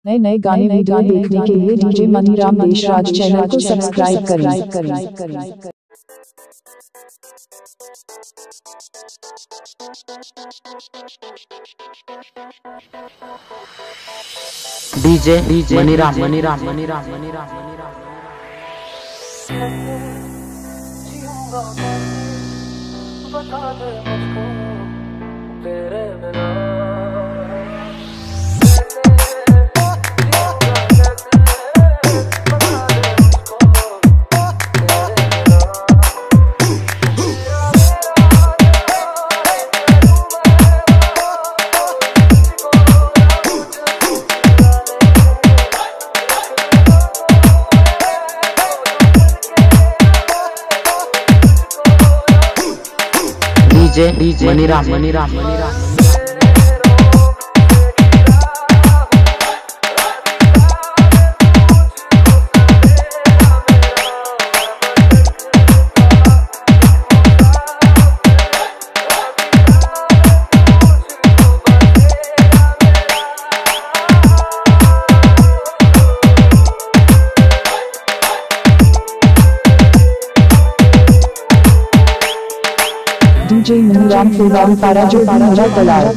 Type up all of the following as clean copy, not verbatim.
नए नए गाने वीडियो देखने के लिए डीजे मनीराम देशराज चैनल को सब्सक्राइब करें। डीजे मनीराम बता दे मुझको तेरे बिना डीजे मनीराम डीजे मनीराम फुलवारी पारा जो पारा तलाव।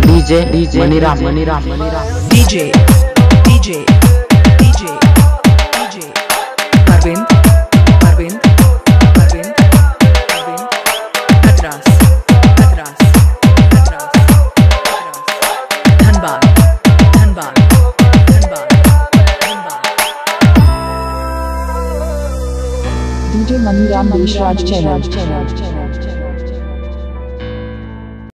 DJ Maniram DJ Arvind Hathras Dhanbad DJ Maniram Deshraj channel.